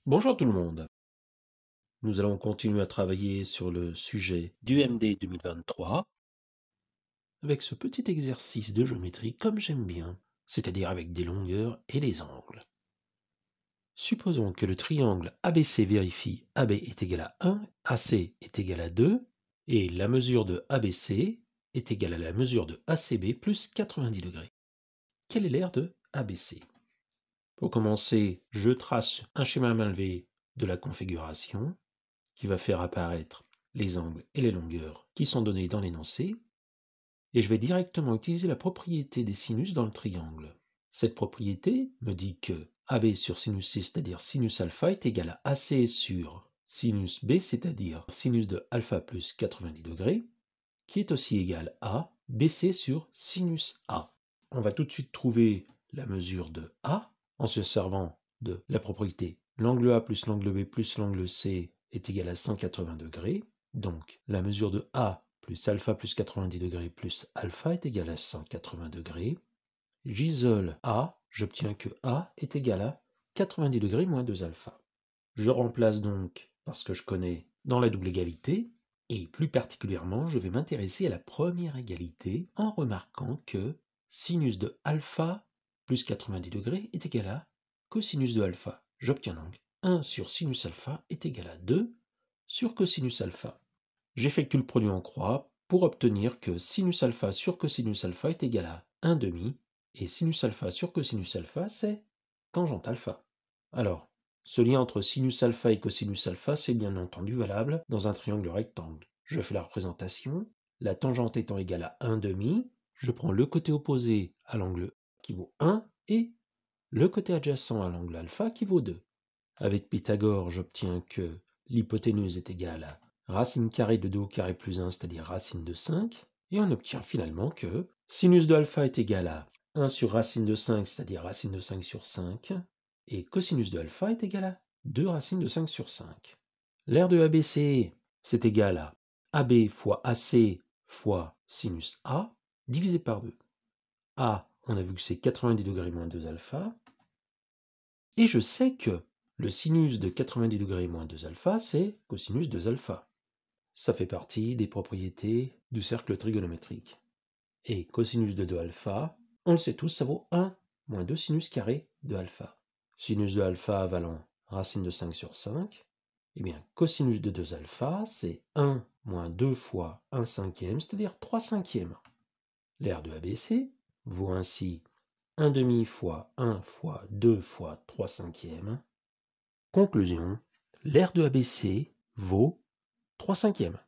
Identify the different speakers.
Speaker 1: Bonjour tout le monde. Nous allons continuer à travailler sur le sujet du MD 2023 avec ce petit exercice de géométrie comme j'aime bien, c'est-à-dire avec des longueurs et des angles. Supposons que le triangle ABC vérifie AB est égal à 1, AC est égal à 2 et la mesure de ABC est égale à la mesure de ACB plus 90 degrés. Quel est l'aire de ABC? Pour commencer, je trace un schéma à main levée de la configuration qui va faire apparaître les angles et les longueurs qui sont donnés dans l'énoncé, et je vais directement utiliser la propriété des sinus dans le triangle. Cette propriété me dit que AB sur sinus C, c'est-à-dire sinus alpha, est égal à AC sur sinus B, c'est-à-dire sinus de alpha plus 90 degrés, qui est aussi égal à BC sur sinus A. On va tout de suite trouver la mesure de A en se servant de la propriété l'angle A plus l'angle B plus l'angle C est égal à 180 degrés. Donc la mesure de A plus alpha plus 90 degrés plus alpha est égal à 180 degrés. J'isole A, j'obtiens que A est égal à 90 degrés moins 2 alpha. Je remplace donc, parce que je connais, dans la double égalité, et plus particulièrement, je vais m'intéresser à la première égalité en remarquant que sinus de alpha plus 90 degrés est égal à cosinus de alpha. J'obtiens donc 1 sur sinus alpha est égal à 2 sur cosinus alpha. J'effectue le produit en croix pour obtenir que sinus alpha sur cosinus alpha est égal à 1 demi, et sinus alpha sur cosinus alpha, c'est tangente alpha. Alors, ce lien entre sinus alpha et cosinus alpha, c'est bien entendu valable dans un triangle rectangle. Je fais la représentation, la tangente étant égale à 1 demi, je prends le côté opposé à l'angle qui vaut 1 et le côté adjacent à l'angle alpha qui vaut 2. Avec Pythagore, j'obtiens que l'hypoténuse est égale à racine carrée de 2 au carré plus 1, c'est-à-dire racine de 5, et on obtient finalement que sinus de alpha est égal à 1 sur racine de 5, c'est-à-dire racine de 5 sur 5, et cosinus de alpha est égal à 2 racines de 5 sur 5. L'aire de ABC, c'est égal à AB fois AC fois sinus A, divisé par 2. A, on a vu que c'est 90 degrés moins 2 alpha, et je sais que le sinus de 90 degrés moins 2 alpha, c'est cosinus 2 alpha. Ça fait partie des propriétés du cercle trigonométrique. Et cosinus de 2 alpha, on le sait tous, ça vaut 1 moins 2 sinus carré de alpha. Sinus de alpha valant racine de 5 sur 5, eh bien cosinus de 2 alpha, c'est 1 moins 2 fois 1 cinquième, c'est-à-dire 3 cinquièmes. L'aire de ABC vaut ainsi 1 demi fois 1 fois 2 fois 3 cinquièmes. Conclusion, l'aire de ABC vaut 3 cinquièmes.